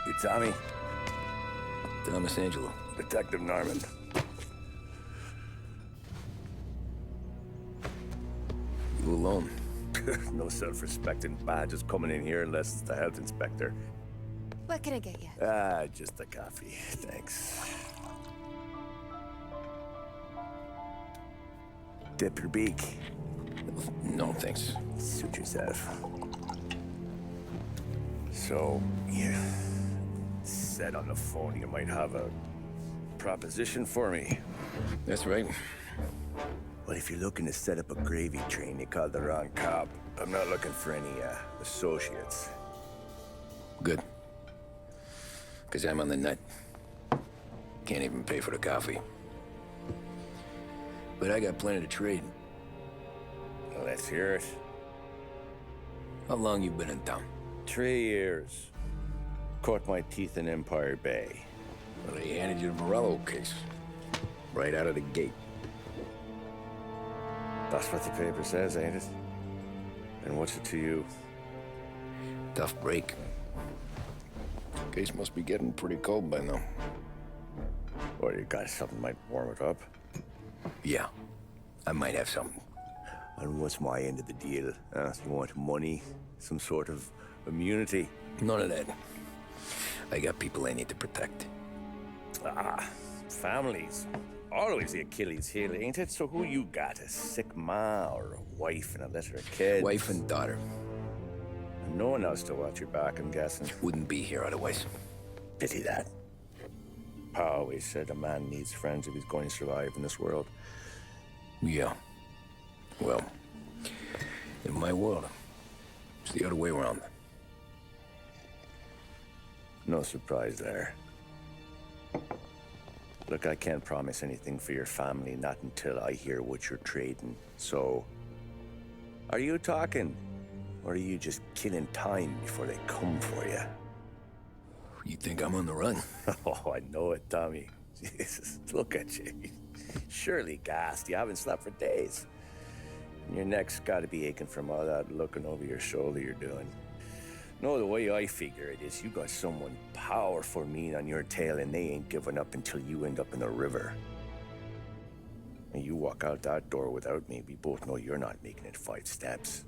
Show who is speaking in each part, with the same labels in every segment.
Speaker 1: You Tommy?
Speaker 2: Thomas Angelo.
Speaker 1: Detective Norman.
Speaker 2: You alone?
Speaker 1: No self-respecting badges coming in here unless it's the health inspector.
Speaker 3: What can I get you?
Speaker 1: Just a coffee. Thanks. Dip your beak.
Speaker 2: No, thanks.
Speaker 1: Suit yourself. So, you said on the phone you might have a proposition for me.
Speaker 2: That's right.
Speaker 1: Well, if you're looking to set up a gravy train, you called the wrong cop. I'm not looking for any, associates.
Speaker 2: Good. Because I'm on the nut. Can't even pay for the coffee. But I got plenty to trade.
Speaker 1: Well, let's hear it.
Speaker 2: How long you been in town?
Speaker 1: 3 years. Caught my teeth in Empire Bay.
Speaker 2: Well, they handed you the Morello case. Right out of the gate.
Speaker 1: That's what the paper says, ain't it? And what's it to you?
Speaker 2: Tough break. Case must be getting pretty cold by now.
Speaker 1: Or you got something might warm it up?
Speaker 2: Yeah, I might have something.
Speaker 1: And what's my end of the deal? You want money? Some sort of immunity?
Speaker 2: None of that. I got people I need to protect.
Speaker 1: Families. Always the Achilles heel, ain't it? So who you got? A sick ma or a wife and a litter of kids?
Speaker 2: Wife and daughter.
Speaker 1: And no one else to watch your back, I'm guessing.
Speaker 2: Wouldn't be here otherwise.
Speaker 1: Pity that. Pa always said a man needs friends if he's going to survive in this world.
Speaker 2: Yeah. Well, in my world, it's the other way around.
Speaker 1: No surprise there. Look, I can't promise anything for your family, not until I hear what you're trading. So, are you talking? Or are you just killing time before they come for you?
Speaker 2: You think I'm on the run?
Speaker 1: Oh, I know it, Tommy. Jesus, look at you. Surely gassed. You haven't slept for days. And your neck's got to be aching from all that looking over your shoulder you're doing. No, the way I figure it is you got someone powerful mean on your tail and they ain't giving up until you end up in the river. And you walk out that door without me, we both know you're not making it 5 steps.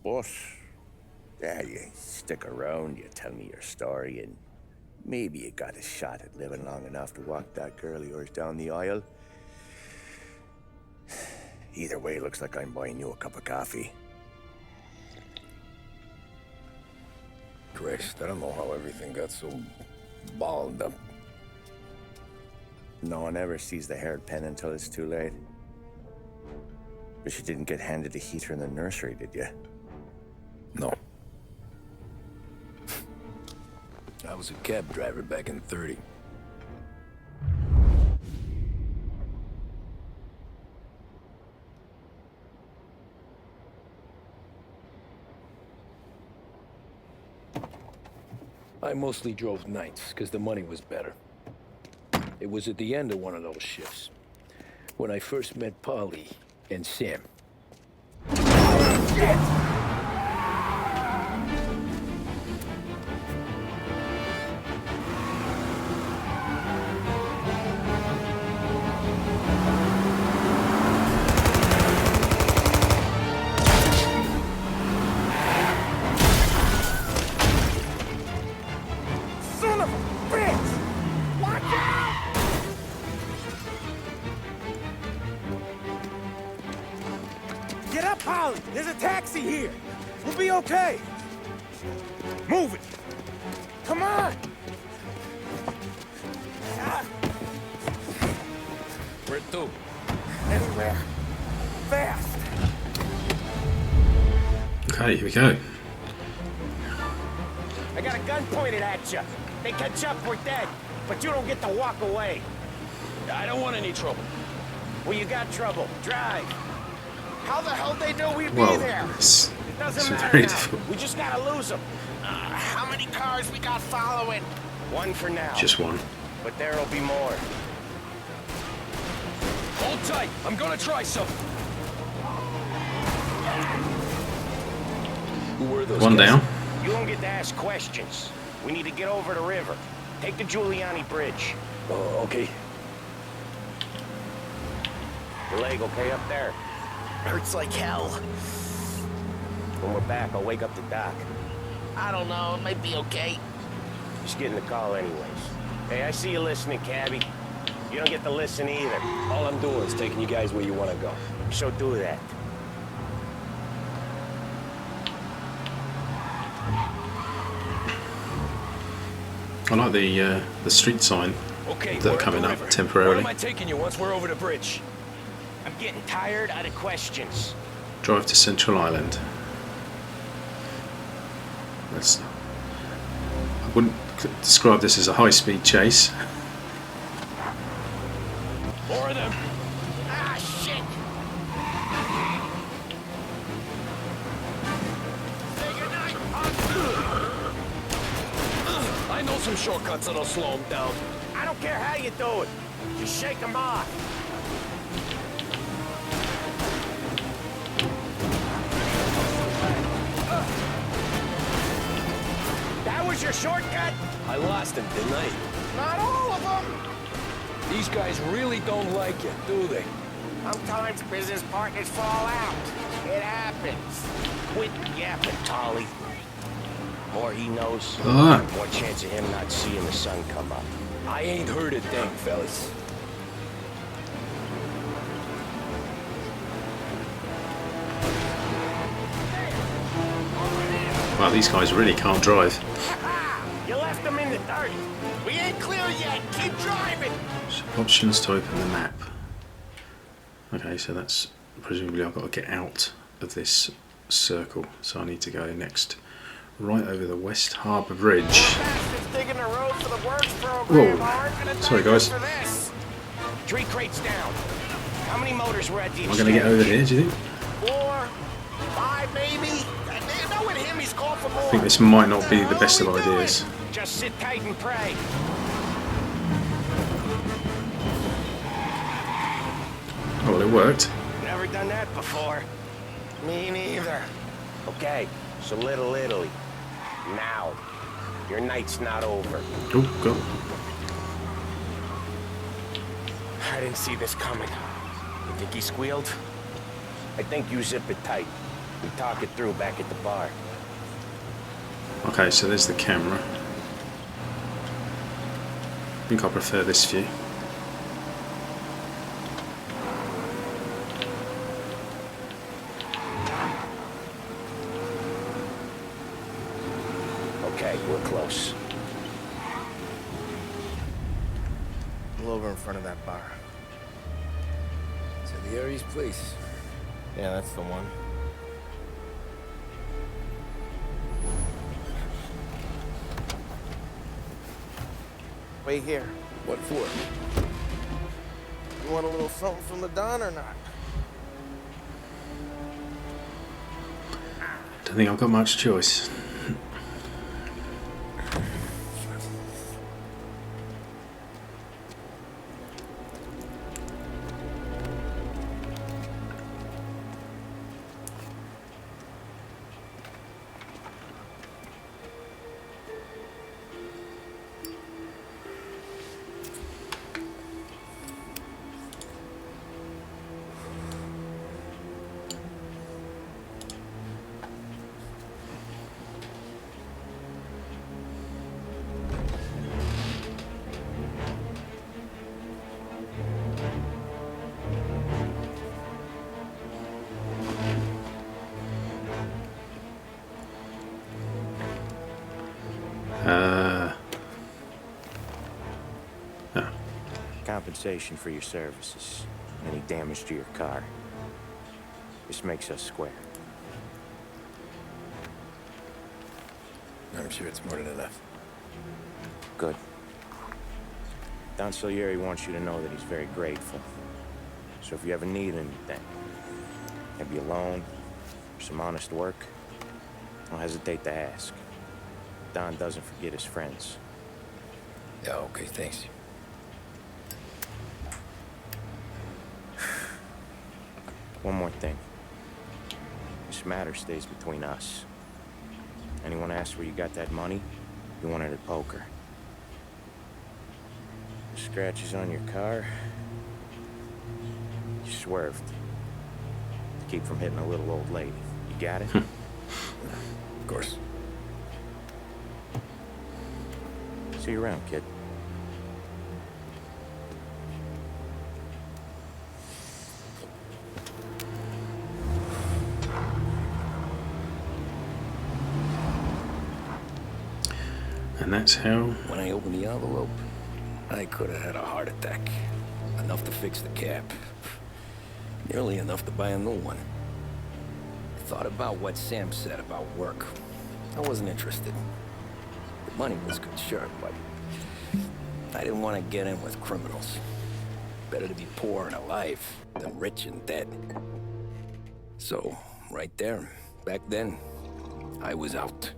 Speaker 1: But, yeah, you stick around, you tell me your story, and maybe you got a shot at living long enough to walk that girl of yours down the aisle. Either way, looks like I'm buying you a cup of coffee.
Speaker 2: Christ, I don't know how everything got so balled up.
Speaker 1: No one ever sees the haired pen until it's too late. But you didn't get handed a heater in the nursery, did you?
Speaker 2: No. I was a cab driver back in '30. I mostly drove nights, because the money was better. It was at the end of one of those shifts, when I first met Polly and Sam. Shit!
Speaker 4: Get up, Polly! There's a taxi here! We'll be okay! Move it! Come on!
Speaker 2: Where to?
Speaker 4: Anywhere. Fast!
Speaker 5: Okay, here we go.
Speaker 4: I got a gun pointed at you. They catch up, we're dead. But you don't get to walk away.
Speaker 2: I don't want any trouble.
Speaker 4: Well, you got trouble. Drive. How the hell they know we'd
Speaker 5: Whoa,
Speaker 4: be there?
Speaker 5: this
Speaker 4: It doesn't
Speaker 5: is
Speaker 4: matter
Speaker 5: very
Speaker 4: now.
Speaker 5: difficult.
Speaker 4: We just gotta lose them. How many cars we got following? One for now.
Speaker 5: Just one.
Speaker 4: But there'll be more.
Speaker 2: Hold tight. I'm gonna try something. Who were those
Speaker 5: One
Speaker 2: guys?
Speaker 5: down. You don't get to ask questions. We need to get over the river. Take the Giuliani Bridge.
Speaker 2: Oh, okay.
Speaker 5: Your leg okay up there?
Speaker 6: Hurts like hell.
Speaker 5: When we're back, I'll wake up the doc.
Speaker 6: I don't know, it might be okay.
Speaker 5: Just getting the call anyways. Hey, I see you listening, cabbie. You don't get to listen either.
Speaker 2: All I'm doing is taking you guys where you want to go.
Speaker 5: So do that.
Speaker 7: I like the street sign
Speaker 2: Okay,
Speaker 7: that are
Speaker 2: we're at
Speaker 7: coming
Speaker 2: the
Speaker 7: up
Speaker 2: river.
Speaker 7: temporarily.
Speaker 2: Where am I taking you once we're over the bridge?
Speaker 5: I'm getting tired of the questions.
Speaker 7: Drive to Central Island. That's, I wouldn't describe this as a high-speed chase.
Speaker 2: More of them.
Speaker 6: Ah, shit! Say goodnight,
Speaker 2: I know some shortcuts that'll slow them down.
Speaker 5: I don't care how you do it. Just shake them off. That was your shortcut?
Speaker 2: I lost him, didn't I?
Speaker 5: Not all of them.
Speaker 2: These guys really don't like you, do they?
Speaker 5: Sometimes business partners fall out. It happens. Quit yapping, Tolly. More he knows,
Speaker 7: Ah.
Speaker 5: more chance of him not seeing the sun come up.
Speaker 2: I ain't heard a thing, fellas.
Speaker 7: Wow, these guys really can't drive.
Speaker 5: You left them in the dirt.
Speaker 6: We ain't clear yet. Keep driving.
Speaker 7: Options to open the map. Okay, so that's presumably I've got to get out of this circle. So I need to go next, right over the West Harbour Bridge.
Speaker 5: Bastards digging the road for the works program
Speaker 7: Whoa.
Speaker 5: aren't gonna
Speaker 7: Sorry,
Speaker 5: thank us
Speaker 7: guys.
Speaker 5: for this. 3 crates down. How many motors were at the
Speaker 7: Am I going to get over here, do you think?
Speaker 6: 4, 5, maybe. I know with him he's called for more.
Speaker 7: I think this might not be the best of ideas.
Speaker 5: Just sit tight and pray.
Speaker 7: Oh, well, it worked.
Speaker 5: Never done that before.
Speaker 6: Me neither.
Speaker 5: Okay, so Little Italy. Now. Your night's not over.
Speaker 7: Oh, God.
Speaker 5: I didn't see this coming. You think he squealed? I think you zip it tight. We talk it through back at the bar.
Speaker 7: Okay, so there's the camera. I think I prefer this view.
Speaker 5: Okay, we're close.
Speaker 6: Pull over in front of that bar.
Speaker 2: To the Aries place.
Speaker 6: Yeah, that's the one. Wait here.
Speaker 2: What for?
Speaker 6: You want a little something from the Don or not?
Speaker 7: Don't think I've got much choice.
Speaker 5: Compensation for your services. Any damage to your car. This makes us square.
Speaker 2: I'm sure it's more than enough.
Speaker 5: Good. Don Salieri wants you to know that he's very grateful. So if you ever need anything, maybe a loan, or some honest work, don't hesitate to ask. Don doesn't forget his friends.
Speaker 2: Yeah, okay, thanks.
Speaker 5: One more thing. This matter stays between us. Anyone asks where you got that money, you won it at poker. Scratches on your car. You swerved. To keep from hitting a little old lady. You got it?
Speaker 2: Of course.
Speaker 5: See you around, kid.
Speaker 7: And that's how...
Speaker 2: When I opened the envelope, I could have had a heart attack. Enough to fix the cap. Nearly enough to buy a new one. I thought about what Sam said about work. I wasn't interested. The money was good, sure, but I didn't want to get in with criminals. Better to be poor and alive than rich and dead. So, right there, back then, I was out.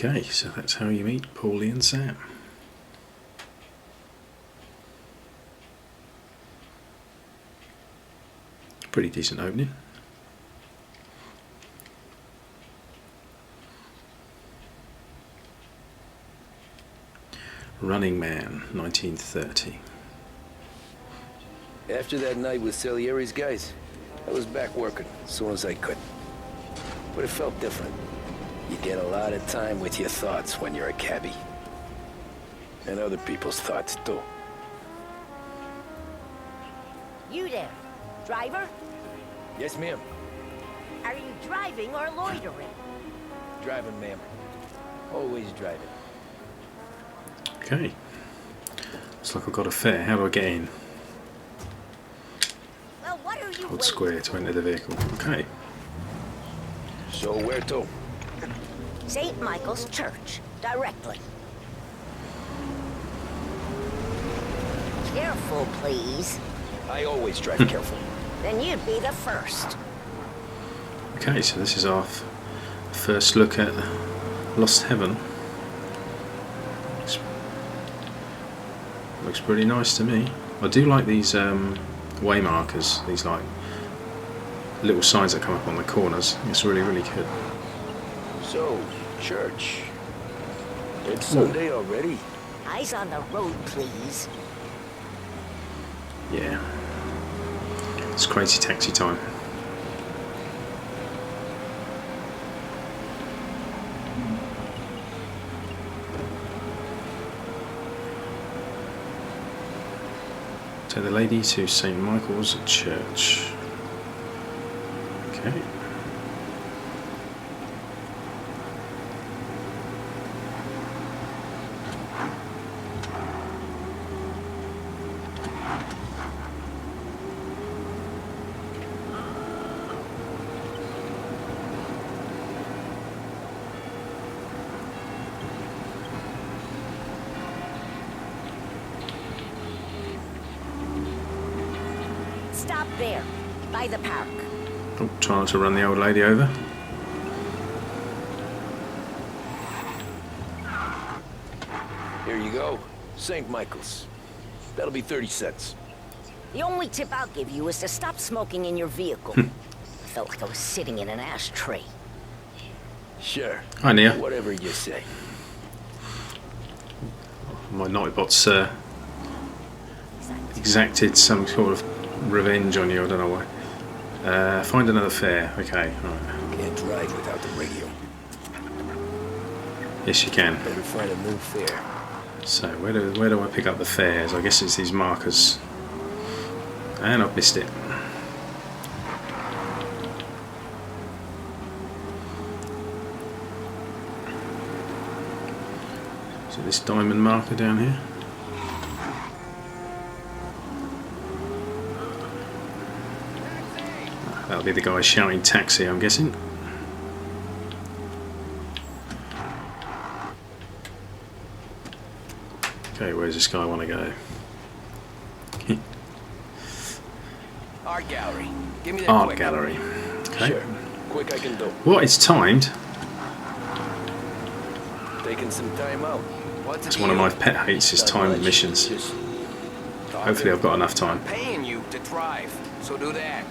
Speaker 7: Okay, so that's how you meet Paulie and Sam. Pretty decent opening. Running Man, 1930.
Speaker 2: After that night with Salieri's guys, I was back working as soon as I could. But it felt different. You get a lot of time with your thoughts when you're a cabbie. And other people's thoughts, too.
Speaker 8: You there, driver?
Speaker 2: Yes, ma'am.
Speaker 8: Are you driving or loitering?
Speaker 2: Driving, ma'am. Always driving.
Speaker 7: Okay. Looks like I've got a fare. How do I get in?
Speaker 8: Well, what are you
Speaker 7: Hold
Speaker 8: waiting
Speaker 7: square to enter the vehicle. Okay.
Speaker 2: So where to?
Speaker 8: St. Michael's Church, directly. Careful, please.
Speaker 2: I always drive careful.
Speaker 8: Then you'd be the first.
Speaker 7: Okay, so this is our first look at Lost Heaven. Looks pretty nice to me. I do like these way markers, these like little signs that come up on the corners. It's really, really good.
Speaker 2: So, church. It's Sunday already.
Speaker 8: Eyes on the road, please.
Speaker 7: Yeah. It's crazy taxi time. Take the lady to St. Michael's Church. Okay.
Speaker 8: Stop there, by the park.
Speaker 7: Oh, try not to run the old lady over.
Speaker 2: Here you go. St. Michael's. That'll be 30 cents.
Speaker 8: The only tip I'll give you is to stop smoking in your vehicle. I felt like I was sitting in an ashtray.
Speaker 2: Sure.
Speaker 7: Hi, Nia.
Speaker 2: Whatever you say.
Speaker 7: My Nightbot's exacted some sort of revenge on you, I don't know why. Find another fare. Okay, alright.
Speaker 2: Can't drive without the radio.
Speaker 7: Yes, you can.
Speaker 2: Better find a new fare.
Speaker 7: So, where do I pick up the fares? I guess it's these markers. And I've missed it. So this diamond marker down here. That'll be the guy shouting taxi, I'm guessing. Okay, where's this guy want to go?
Speaker 2: Art gallery. Give me that
Speaker 7: Art
Speaker 2: quick.
Speaker 7: gallery. Okay.
Speaker 2: Sure. Quick I can do.
Speaker 7: What is timed?
Speaker 2: Taking some time out. What's
Speaker 7: It's one of my pet hates is timed missions. Hopefully I've got enough time.
Speaker 2: I'm paying you to drive, so do that.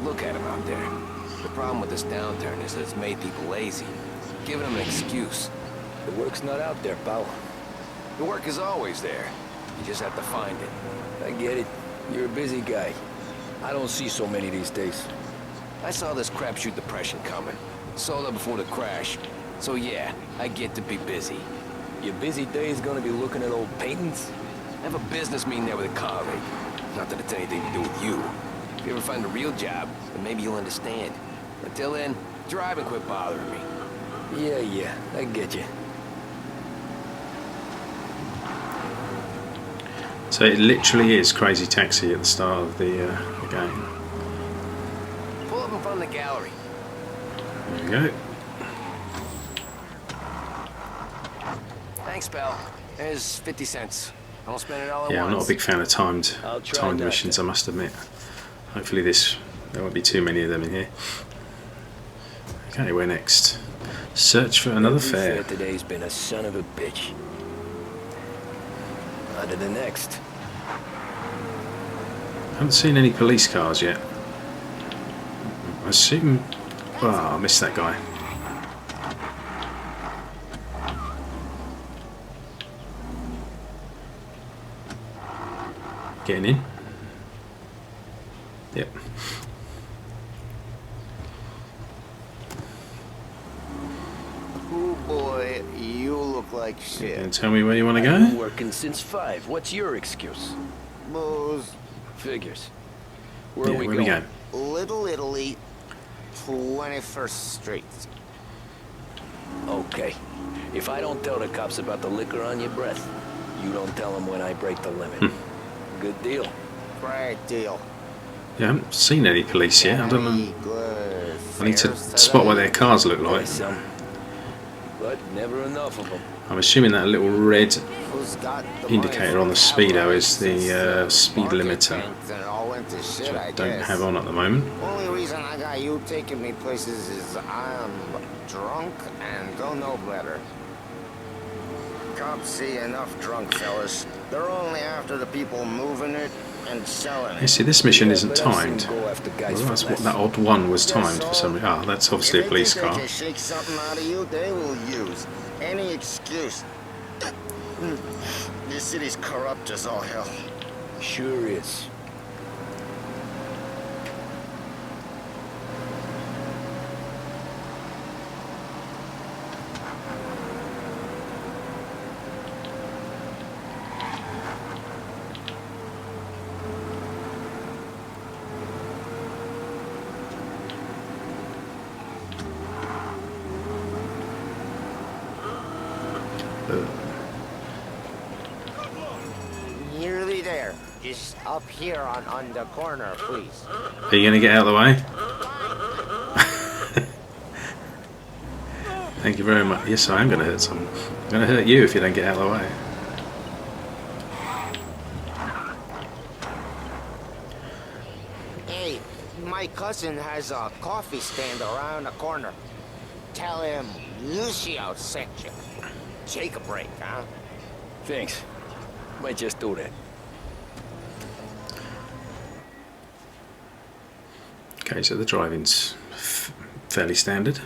Speaker 2: Look at him out there. The problem with this downturn is that it's made people lazy. Giving them an excuse. The work's not out there, pal. The work is always there. You just have to find it. I get it. You're a busy guy. I don't see so many these days. I saw this crapshoot depression coming. Sold up before the crash. So yeah, I get to be busy. Your busy day is gonna be looking at old paintings? I have a business meeting there with a colleague. Not that it's anything to do with you. If you ever find a real job, then maybe you'll understand. Until then, drive and quit bothering me. Yeah, I get you.
Speaker 7: So it literally is Crazy Taxi at the start of the game.
Speaker 2: Pull up in front of the gallery.
Speaker 7: There we go.
Speaker 2: Thanks, pal. There's 50 cents. I won't spend it all at once.
Speaker 7: Yeah, I'm not a big fan of timed
Speaker 2: try not
Speaker 7: missions,
Speaker 2: to.
Speaker 7: I must admit. Hopefully there won't be too many of them in here. Okay, where next? Search for another
Speaker 2: Every
Speaker 7: fare.
Speaker 2: today's been a son of a bitch. On to the next.
Speaker 7: Haven't seen any police cars yet. I assume... Oh, I missed that guy. Getting in? Yep.
Speaker 6: Oh boy, you look like
Speaker 7: You
Speaker 6: shit.
Speaker 7: gonna tell me where you want to
Speaker 2: I've been
Speaker 7: go?
Speaker 2: working since 5. What's your excuse?
Speaker 6: Booze,
Speaker 2: Figures. Where
Speaker 7: Yeah,
Speaker 2: are we
Speaker 7: where
Speaker 2: going?
Speaker 7: we go?
Speaker 6: Little Italy, 21st Street.
Speaker 2: Okay. If I don't tell the cops about the liquor on your breath, you don't tell them when I break the limit. Good deal.
Speaker 6: Great deal.
Speaker 7: Yeah, I haven't seen any police yet. I don't know.
Speaker 6: Any good
Speaker 7: I need to
Speaker 6: fares
Speaker 7: spot what
Speaker 6: today?
Speaker 7: their cars look like.
Speaker 2: There's some, but never enough of them.
Speaker 7: I'm assuming that little red
Speaker 6: Who's got the
Speaker 7: indicator
Speaker 6: money
Speaker 7: on the
Speaker 6: for
Speaker 7: speedo is
Speaker 6: since,
Speaker 7: the speed
Speaker 6: market
Speaker 7: limiter,
Speaker 6: tanked and it all went to shit,
Speaker 7: which I
Speaker 6: I
Speaker 7: don't
Speaker 6: guess.
Speaker 7: have on at the moment.
Speaker 6: Only reason I got you taking me places is I'm drunk and don't know better. Cops see enough drunk fellas. They're only after the people moving it and selling
Speaker 7: You
Speaker 6: it.
Speaker 7: see, this mission isn't
Speaker 2: But I've seen
Speaker 7: timed.
Speaker 2: go after guys
Speaker 7: Well,
Speaker 2: for
Speaker 7: that's what
Speaker 2: less.
Speaker 7: that odd one was timed for some reason. Ah, that's obviously a
Speaker 6: If they
Speaker 7: police
Speaker 6: think they
Speaker 7: car.
Speaker 6: can shake something out of you, they will use any excuse. This city's corrupt as all hell.
Speaker 2: Sure is.
Speaker 6: Nearly there. Just up here on the corner, please.
Speaker 7: Are you going to get out of the way? Thank you very much. Yes, I am going to hurt someone. I'm going to hurt you if you don't get out of the way.
Speaker 6: Hey, my cousin has a coffee stand around the corner. Tell him Lucio sent you. Take a break, huh?
Speaker 2: Thanks. Might just do that.
Speaker 7: Okay, so the driving's fairly standard.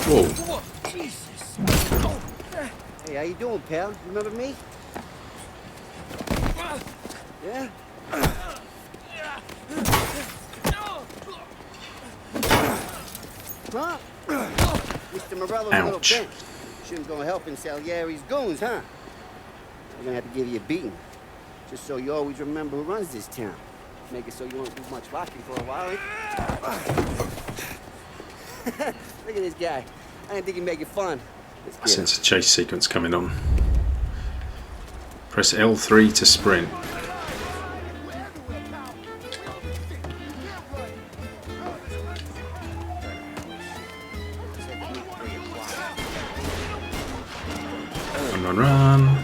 Speaker 7: Whoa.
Speaker 9: Hey, how you doing, pal? Remember me? Yeah? Huh? Mr. Morello's little
Speaker 7: Ouch.
Speaker 9: bench. Shouldn't go helping Salieri's goons, huh? I'm gonna have to give you a beating. Just so you always remember who runs this town. Make it so you won't do much rocking for a while. Look at this guy. I didn't think he'd make it fun. Let's
Speaker 7: I
Speaker 9: get him.
Speaker 7: sense a chase sequence coming on. Press L3 to sprint. run, run.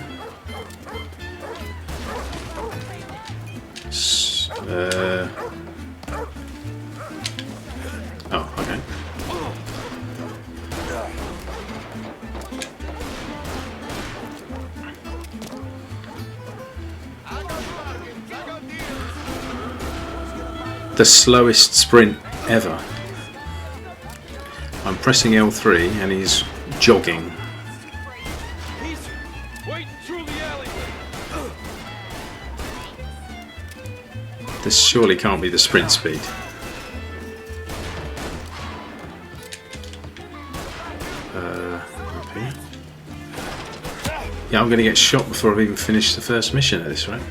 Speaker 7: Oh, okay. The slowest sprint ever. I'm pressing L3 and he's jogging. This surely can't be the sprint speed. Okay. Yeah, I'm going to get shot before I've even finished the first mission at this rate.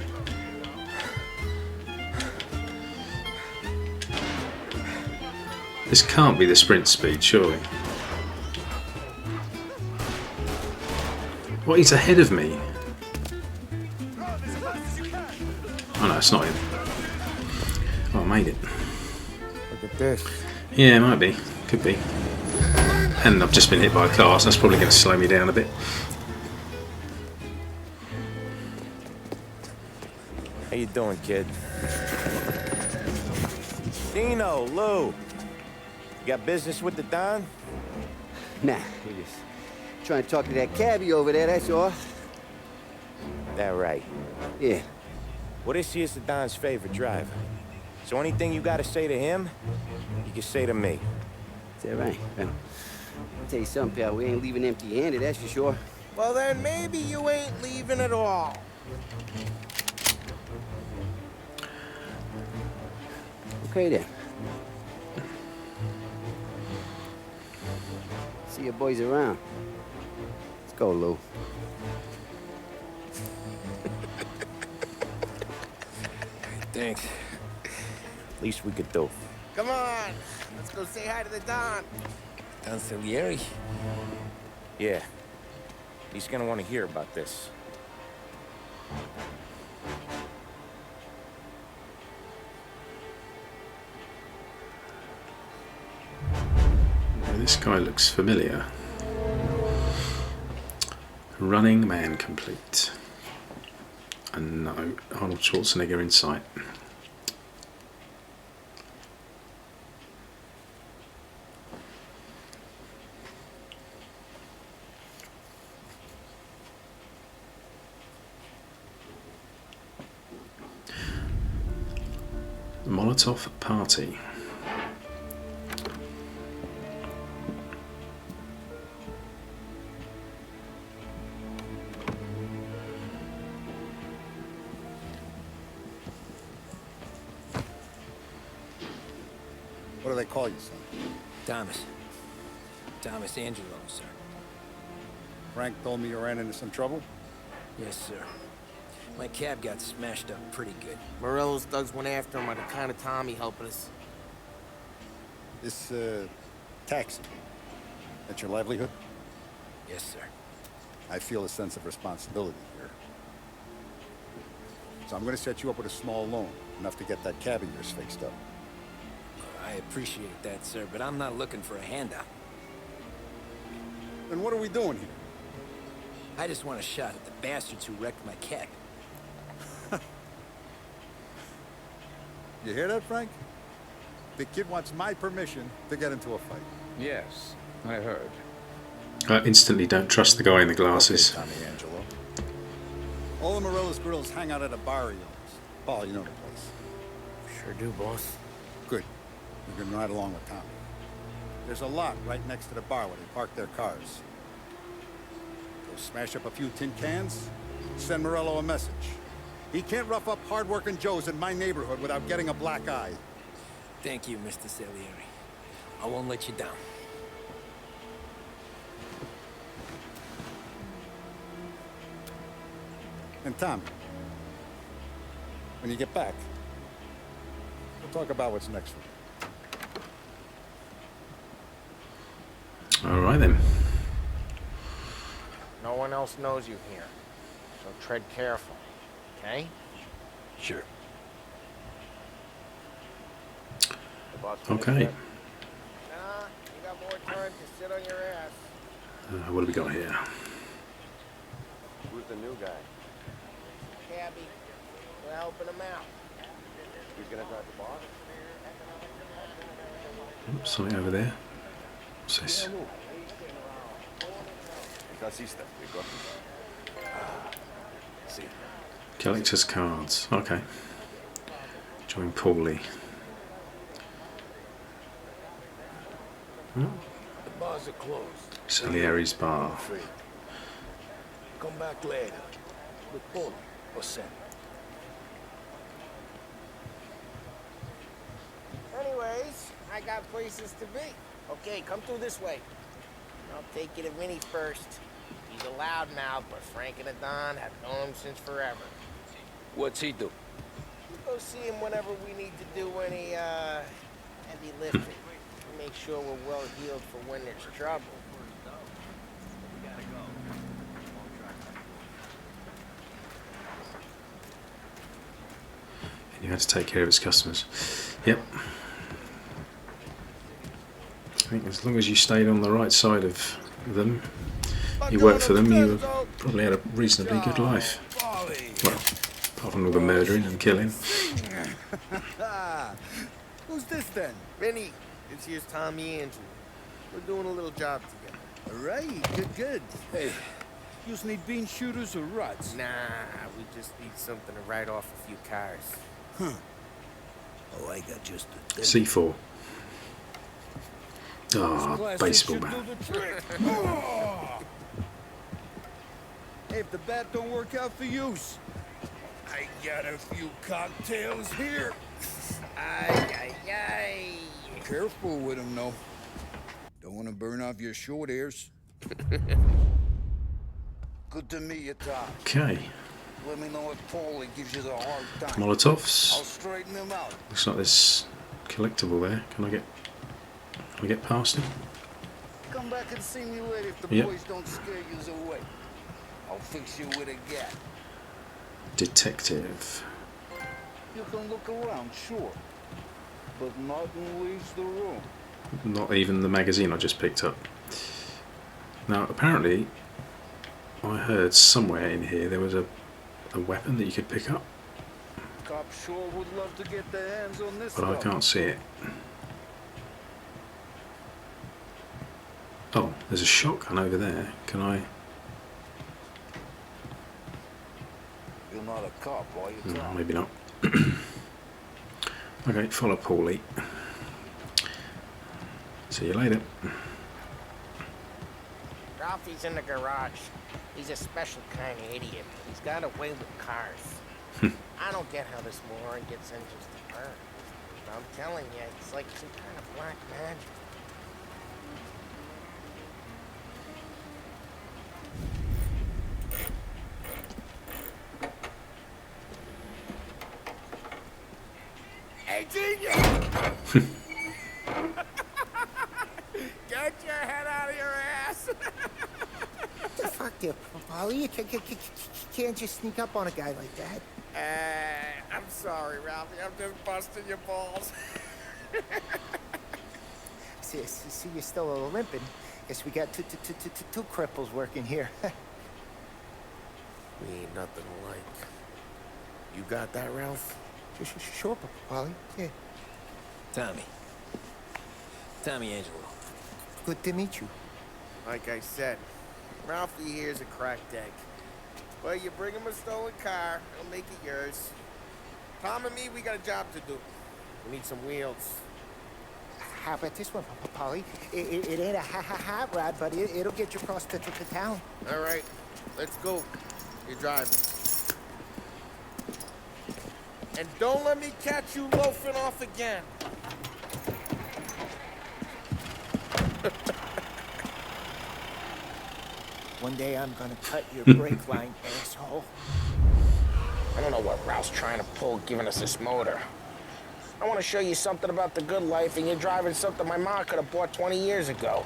Speaker 7: This can't be the sprint speed, surely. What, he's ahead of me? Oh no, it's not him. Oh, I made it.
Speaker 4: Look at this.
Speaker 7: Yeah, it might be. Could be. And I've just been hit by a car, so that's probably going to slow me down a bit.
Speaker 5: How you doing, kid? Dino, Lou. You got business with the Don?
Speaker 9: Nah, we just trying to talk to that cabbie over there, that's all.
Speaker 5: That right.
Speaker 9: Yeah.
Speaker 5: Well, this here's the Don's favorite driver. So anything you gotta say to him, you can say to me.
Speaker 9: Is that right? Well, I'll tell you something, pal. We ain't leaving empty-handed, that's for sure.
Speaker 6: Well, then maybe you ain't leaving at all.
Speaker 9: Okay, then. See your boys around. Let's go, Lou.
Speaker 2: Thanks.
Speaker 5: Least we could do.
Speaker 6: Come on, let's go say hi to the Don.
Speaker 2: Don Salieri?
Speaker 5: Yeah. He's gonna want to hear about this.
Speaker 7: This guy looks familiar. Running Man complete. And no, Arnold Schwarzenegger in sight. Molotov party.
Speaker 4: What do they call you, son?
Speaker 2: Thomas. Thomas Angelo, sir.
Speaker 4: Frank told me you ran into some trouble?
Speaker 2: Yes, sir. My cab got smashed up pretty good.
Speaker 6: Morello's thugs went after him on account of Tommy helping us.
Speaker 4: This, taxi. That's your livelihood?
Speaker 2: Yes, sir.
Speaker 4: I feel a sense of responsibility here. So I'm gonna set you up with a small loan, enough to get that cab of yours fixed up.
Speaker 2: I appreciate that, sir, but I'm not looking for a handout.
Speaker 4: Then what are we doing here?
Speaker 2: I just want a shot at the bastards who wrecked my cab.
Speaker 4: You hear that, Frank? The kid wants my permission to get into a fight.
Speaker 10: Yes, I heard.
Speaker 7: I instantly don't trust the guy in the glasses.
Speaker 4: Okay, Tommy Angelo. All the Morello's grills hang out at a bar he owns. Paul, you know the place.
Speaker 6: Sure do, boss.
Speaker 4: Good. You can ride along with Tommy. There's a lot right next to the bar where they park their cars. Go smash up a few tin cans, send Morello a message. He can't rough up hard-working Joes in my neighborhood without getting a black eye.
Speaker 2: Thank you, Mr. Salieri. I won't let you down.
Speaker 4: And Tommy, when you get back, we'll talk about what's next for you.
Speaker 7: All right then.
Speaker 6: No one else knows you here, so tread careful, okay?
Speaker 2: Sure.
Speaker 6: The boss
Speaker 7: Okay.
Speaker 6: Nah, you got more time to sit on your ass.
Speaker 7: What have we got here?
Speaker 1: the new guy?
Speaker 6: Cabby, we're helping him out.
Speaker 1: He's gonna drive the boss?
Speaker 7: Something over there. What's this?
Speaker 1: Taxista, we go. See.
Speaker 7: Collector's cards. Okay. Join Paulie.
Speaker 2: The bars are closed.
Speaker 7: Salieri's bar.
Speaker 2: Free. Come back later. With Paul or Sam.
Speaker 6: Anyways, I got places to be. Okay, come through this way. I'll take you to Vinny first. He's a loudmouth, but Frank and the Don have known him since forever.
Speaker 2: What's he do?
Speaker 6: We go see him whenever we need to do any, heavy lifting. To make sure we're well healed for when there's trouble.
Speaker 7: And you had to take care of its customers. Yep. I think as long as you stayed on the right side of them, you worked for them, you probably had a reasonably good life. Well, apart from all the murdering and killing.
Speaker 4: Who's this then?
Speaker 6: Vinny, this here's Tommy Andrew. We're doing a little job together.
Speaker 4: All right, good, good. Hey, you just need bean shooters or rods?
Speaker 6: Nah, we just need something to write off a few cars.
Speaker 4: Huh. Oh, I got just the thing.
Speaker 7: C4. Ah, baseball bat.
Speaker 4: Hey, if the bat don't work out for you, I got a few cocktails here.
Speaker 6: Ay, ay, ay.
Speaker 4: Careful with them, though. Don't want to burn off your short hairs. Good to meet you, Tom.
Speaker 7: Okay.
Speaker 4: Let me know if Paulie gives you the hard time.
Speaker 7: Molotovs.
Speaker 4: I'll straighten him out.
Speaker 7: Looks like there's collectible there. Can I get past him?
Speaker 4: Come back and see me later if the
Speaker 7: Yep.
Speaker 4: boys don't scare you away. I'll fix you with a gap.
Speaker 7: Detective.
Speaker 4: You can look around, sure. But nothing leaves the room.
Speaker 7: Not even the magazine I just picked up. Now, apparently, I heard somewhere in here there was a weapon that you could pick up,
Speaker 4: Cops sure would love to get their hands on this
Speaker 7: but I
Speaker 4: stuff.
Speaker 7: can't see it. Oh, there's a shotgun over there. Can I?
Speaker 4: You're not a cop, are you,
Speaker 7: No,
Speaker 4: Tom?
Speaker 7: maybe not. Okay, follow Paulie. See you later.
Speaker 6: Ralphie's in the garage. He's a special kind of idiot. He's got a way with cars. I don't get how this moron gets engines to burn. But I'm telling you, it's like some kind of black magic. Hey, genius! Get your head out of your ass!
Speaker 11: What the fuck there, Polly? You can't just sneak up on a guy like that.
Speaker 6: I'm sorry, Ralphie. I'm just busting your balls.
Speaker 11: See, you're still limping. Guess we got two cripples working here.
Speaker 6: We ain't nothing alike. You got that, Ralph?
Speaker 11: Sure, Polly. Yeah.
Speaker 2: Tommy Angelo.
Speaker 11: Good to meet you.
Speaker 6: Like I said, Ralphie here's a cracked egg. Well, you bring him a stolen car, he'll make it yours. Tom and me, we got a job to do. We need some wheels.
Speaker 11: How about this one, Polly? It ain't a hot rod, but it'll get you across to town.
Speaker 6: All right, let's go. You're driving. And don't let me catch you loafing off again.
Speaker 11: One day I'm gonna cut your brake line, asshole.
Speaker 6: I don't know what Ralph's trying to pull giving us this motor. I want to show you something about the good life, and you're driving something my mom could have bought 20 years ago.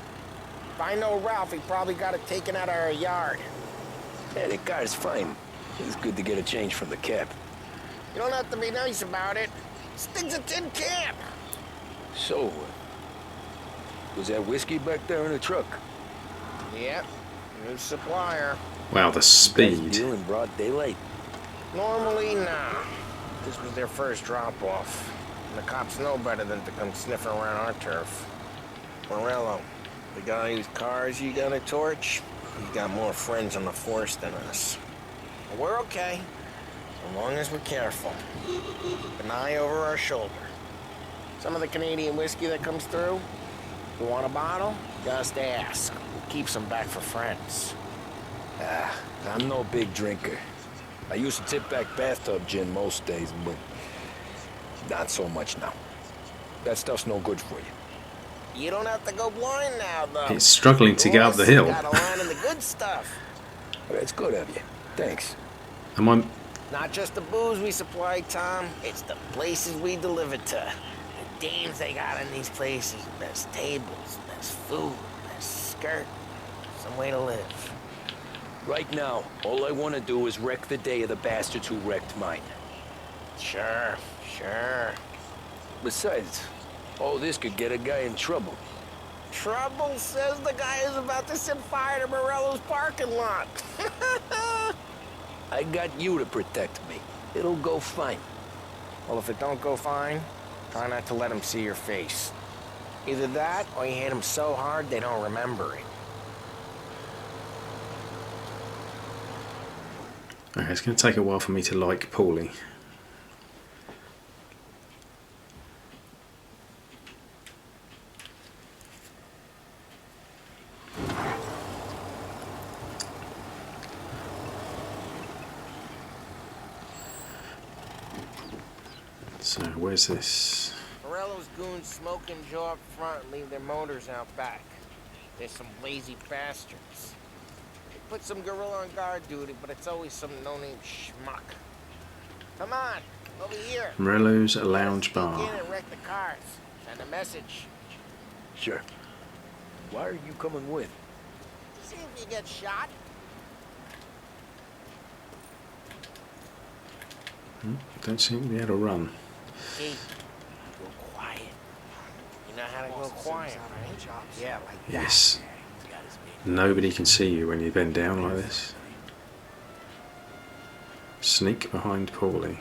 Speaker 6: If I know Ralph, he probably got it taken out of our yard.
Speaker 2: Yeah, the car's fine. It's good to get a change from the cab.
Speaker 6: You don't have to be nice about it. This thing's a tin can.
Speaker 2: So, was that whiskey back there in the truck?
Speaker 6: Yep, new supplier.
Speaker 7: Wow, the
Speaker 2: Guys
Speaker 7: speed.
Speaker 2: deal in broad daylight.
Speaker 6: Normally, nah. This was their first drop-off. And the cops know better than to come sniffing around our turf. Morello, the guy whose cars you got a torch, he's got more friends on the force than us. But we're okay, so long as we're careful. An eye over our shoulder. Some of the Canadian whiskey that comes through, you want a bottle? Just ask. Keeps them back for friends.
Speaker 2: I'm no big drinker. I used to tip back bathtub gin most days, but not so much now. That stuff's no good for you.
Speaker 6: You don't have to go blind now, though.
Speaker 7: It's struggling to get up the hill.
Speaker 6: Got a line in the good stuff.
Speaker 2: That's good of you. Thanks.
Speaker 7: Am I?
Speaker 6: Not just the booze we supply, Tom. It's the places we deliver to. The dames they got in these places. There's tables, there's food, there's skirt. Some way to live.
Speaker 2: Right now, all I want to do is wreck the day of the bastards who wrecked mine.
Speaker 6: Sure, sure.
Speaker 2: Besides, all this could get a guy in trouble.
Speaker 6: Trouble says the guy is about to set fire to Morello's parking lot.
Speaker 2: I got you to protect me. It'll go fine.
Speaker 6: Well, if it don't go fine, try not to let him see your face. Either that, or you hit him so hard they don't remember it.
Speaker 7: Okay, it's going to take a while for me to like Paulie. So, where's this?
Speaker 6: Morello's goons smoke and jaw up front and leave their motors out back. There's some lazy bastards. They put some gorilla on guard duty, but it's always some no-name schmuck. Come on, over here.
Speaker 7: Morello's Lounge Bar.
Speaker 6: Sneak in and wreck the cars. Send a message.
Speaker 2: Sure. Why are you coming with?
Speaker 6: See if you get shot.
Speaker 7: Don't seem to be able to run.
Speaker 6: Hey, go quiet. You know how to go quiet, right? Yeah, like that.
Speaker 7: Yes. Nobody can see you when you bend down like this. Sneak behind Paulie.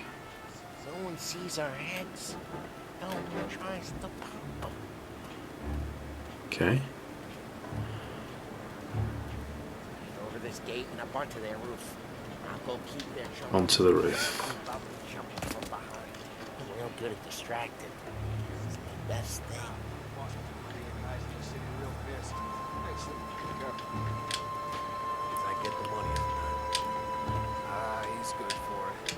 Speaker 6: No one sees our heads. No one tries to pop them.
Speaker 7: Okay.
Speaker 6: Over this gate and up onto their roof. I'll go keep their jump.
Speaker 7: Onto the roof.
Speaker 6: Keep up and jump from behind. I'm real good at distracting. It's my best thing.
Speaker 2: I get the money on time. He's good for it.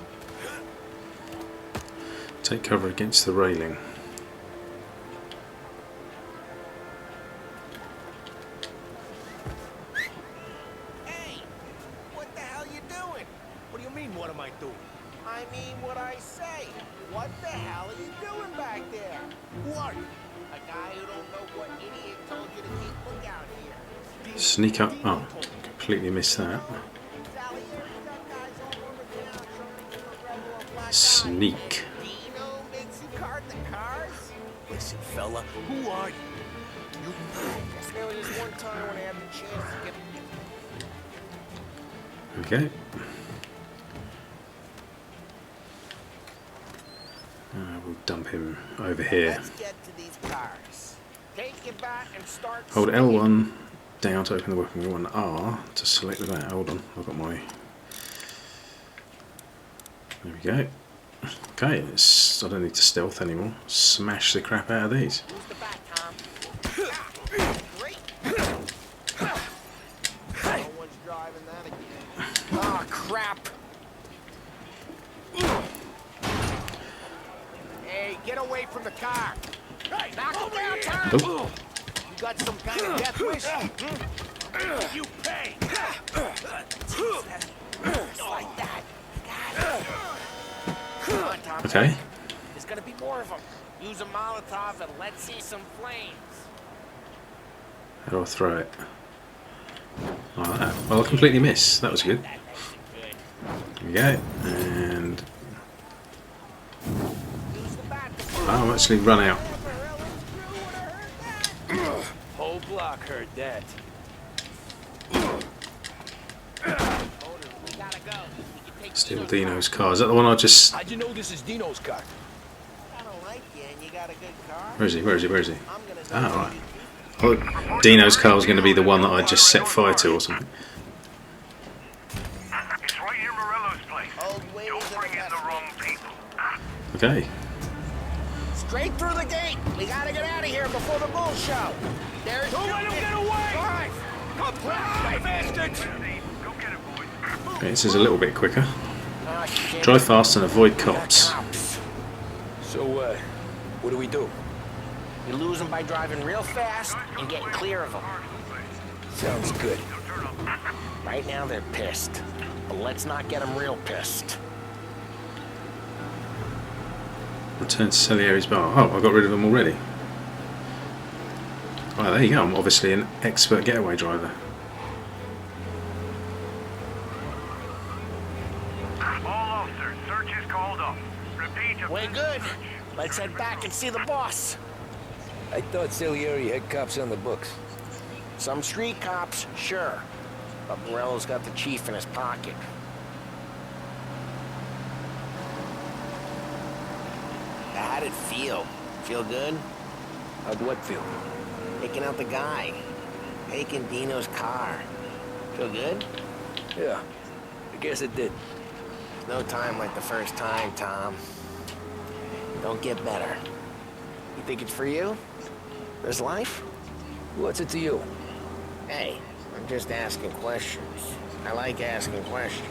Speaker 7: Take cover against the railing.
Speaker 6: Hey! What the hell you doing?
Speaker 2: What do you mean, what am I doing?
Speaker 6: I mean what I say. What the hell are you doing back there?
Speaker 2: Who are you?
Speaker 6: A guy who don't know what idiot told you to keep lookout here.
Speaker 7: Sneak up. Oh, completely missed that. Sneak.
Speaker 6: Dino makes you cart the cars?
Speaker 2: Listen, fella, who are you?
Speaker 6: Guess there was this one time when I had the chance to get...
Speaker 7: Okay. We'll dump him over here.
Speaker 6: Let's get to these cars. Take it back and start...
Speaker 7: Hold L1 down to open the weapon. L1 R to select the back. Hold on, I've got my... There we go. Okay, I don't need to stealth anymore. Smash the crap out of these.
Speaker 6: Who's the back, Tom? Great. No one's driving that again. Oh, crap. Hey, get away from the car. Hey, knock him down, Tom.
Speaker 7: Oh.
Speaker 6: You got some kind of death wish? You pay. Just like that. Got it. Come on, Tom.
Speaker 7: Okay.
Speaker 6: There's gonna be more of them. Use a Molotov and let's see some flames.
Speaker 7: How do I throw it? Like that. Well, I completely missed. That was good.
Speaker 6: That makes it good.
Speaker 7: There we go. And...
Speaker 6: Use the bat.
Speaker 7: Oh, I'm actually run out.
Speaker 2: Whole block heard that.
Speaker 7: Steal Dino's car. Is that the one I just...
Speaker 6: How'd you know this is Dino's car? I don't like you and you got a good car.
Speaker 7: Where is he? Where is he? Where is he? Ah, right. I thought Dino's car was going to be the one that I just set fire to or something.
Speaker 12: It's right near Morello's place. Don't bring in the wrong people.
Speaker 7: Okay.
Speaker 6: Straight through the gate. We gotta get out of here before the bull show. There's don't let him get away! Guys, come back, bastards!
Speaker 12: Go get it, boys.
Speaker 7: Okay, this is a little bit quicker.
Speaker 6: Oh, shit.
Speaker 7: Drive fast and avoid cops.
Speaker 2: So, what do we do?
Speaker 6: You lose them by driving real fast and getting clear of them.
Speaker 2: Sounds good.
Speaker 6: Right now they're pissed, but let's not get them real pissed.
Speaker 7: Return to Salieri's bar. Oh, I got rid of them already. Oh, there you go. I'm obviously an expert getaway driver.
Speaker 12: All officers, search is called off. Repeat.
Speaker 6: We're good. Let's head back and see the boss.
Speaker 2: I thought Salieri had cops on the books.
Speaker 6: Some street cops, sure. But Morello's got the chief in his pocket. How'd it feel? Feel good?
Speaker 2: How'd what feel?
Speaker 6: Taking out the guy. Taking Dino's car. Feel good?
Speaker 2: Yeah, I guess it did.
Speaker 6: No time like the first time, Tom. Don't get better. You think it's for you? This life?
Speaker 2: What's it to you?
Speaker 6: Hey, I'm just asking questions. I like asking questions.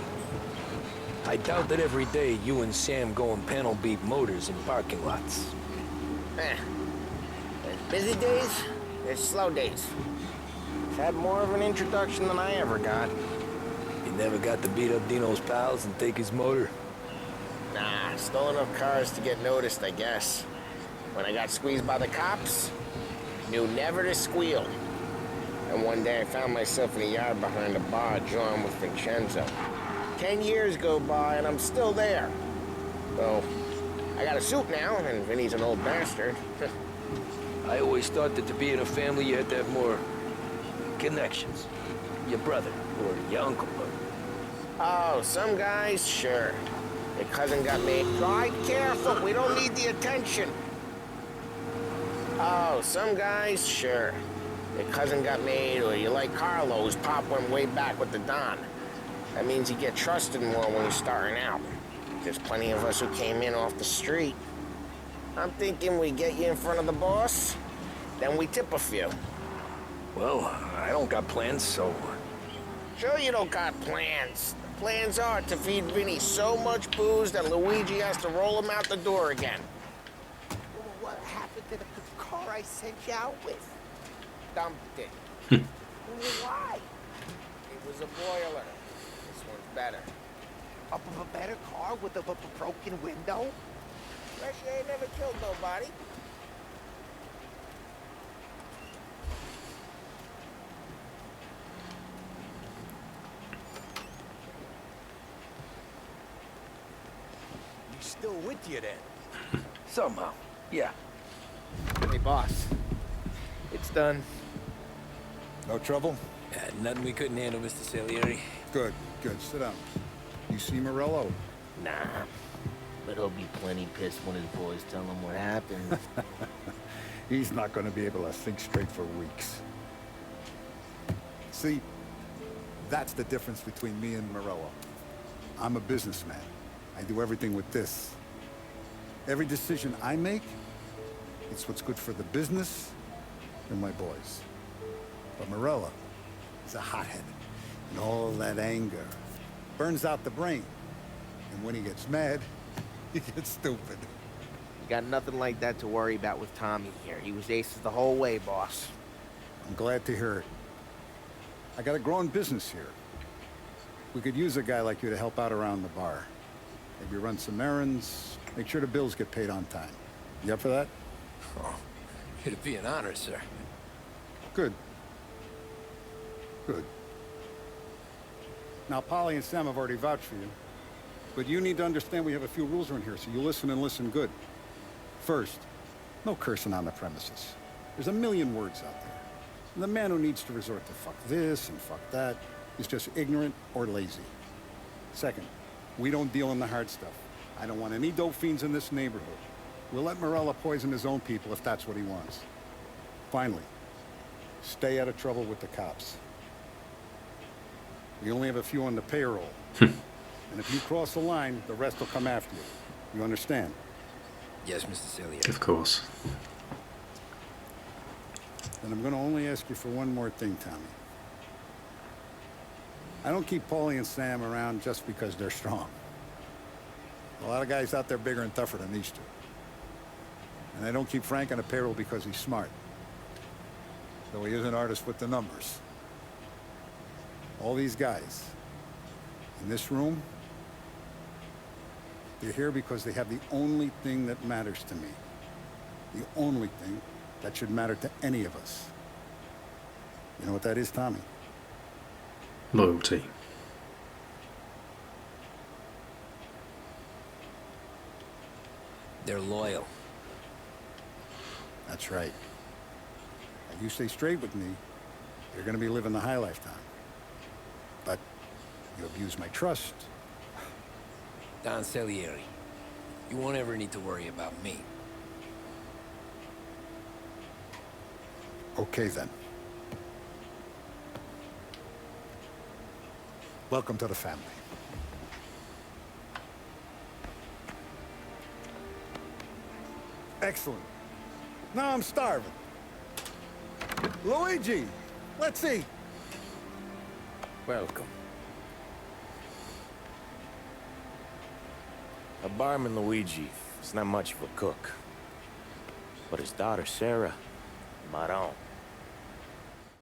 Speaker 2: I doubt that every day you and Sam go and panel beat motors in parking lots.
Speaker 6: There's busy days, there's slow days. I've had more of an introduction than I ever got.
Speaker 2: You never got to beat up Dino's pals and take his motor?
Speaker 6: Nah, stole enough cars to get noticed, I guess. When I got squeezed by the cops, knew never to squeal. And one day I found myself in a yard behind a bar drawing with Vincenzo. 10 years go by and I'm still there. So, I got a suit now, and Vinny's an old bastard.
Speaker 2: I always thought that to be in a family you had to have more connections. Your brother, or your uncle, or...
Speaker 6: Oh, some guys, sure. Your cousin got made. Drive careful, we don't need the attention. Oh, some guys, sure. Your cousin got made, or you like Carlos, Pop went way back with the Don. That means you get trusted more when you're starting out. There's plenty of us who came in off the street. I'm thinking we get you in front of the boss, then we tip a few.
Speaker 2: Well, I don't got plans, so...
Speaker 6: Sure you don't got plans. The plans are to feed Vinny so much booze that Luigi has to roll him out the door again.
Speaker 11: What happened to the car I sent you out with?
Speaker 6: Dumped it.
Speaker 11: Why?
Speaker 6: It was a boiler. This one's better.
Speaker 11: A better car with a broken window?
Speaker 6: Guess you ain't never killed nobody.
Speaker 2: He's still with you then? Somehow, yeah.
Speaker 6: Hey, boss. It's done.
Speaker 4: No trouble?
Speaker 2: Nothing we couldn't handle, Mr. Salieri.
Speaker 4: Good, good. Sit down. You see Morello?
Speaker 6: Nah. But he'll be plenty pissed when his boys tell him what happened.
Speaker 4: He's not going to be able to think straight for weeks. See, that's the difference between me and Morello. I'm a businessman. I do everything with this. Every decision I make, it's what's good for the business and my boys. But Morello is a hothead, and all that anger burns out the brain. And when he gets mad, he gets stupid.
Speaker 6: You got nothing like that to worry about with Tommy here. He was aces the whole way, boss.
Speaker 4: I'm glad to hear it. I got a growing business here. We could use a guy like you to help out around the bar. Maybe run some errands, make sure the bills get paid on time. You up for that?
Speaker 2: Oh, it'd be an honor, sir.
Speaker 4: Good. Good. Now, Polly and Sam have already vouched for you. But you need to understand we have a few rules around here, so you listen and listen good. First, no cursing on the premises. There's a million words out there. And the man who needs to resort to fuck this and fuck that is just ignorant or lazy. Second, We don't deal in the hard stuff. I don't want any dope fiends in this neighborhood. We'll let Morello poison his own people if that's what he wants. Finally, stay out of trouble with the cops. We only have a few on the payroll. And if you cross the line, the rest will come after you. You understand?
Speaker 2: Yes, Mr. Salieri.
Speaker 7: Of course.
Speaker 4: Then I'm going to only ask you for one more thing, Tommy. I don't keep Paulie and Sam around just because they're strong. A lot of guys out there bigger and tougher than these two. And I don't keep Frank on the payroll because he's smart. Though he is an artist with the numbers. All these guys in this room, they're here because they have the only thing that matters to me. The only thing that should matter to any of us. You know what that is, Tommy?
Speaker 7: Loyalty.
Speaker 2: They're loyal.
Speaker 4: That's right. If you stay straight with me, you're going to be living the high lifetime. But you abuse my trust.
Speaker 2: Don Salieri, you won't ever need to worry about me.
Speaker 4: Okay, then. Welcome to the family. Excellent. Now I'm starving. Luigi, let's eat.
Speaker 1: Welcome. A barman Luigi is not much of a cook. But his daughter Sarah, Maron.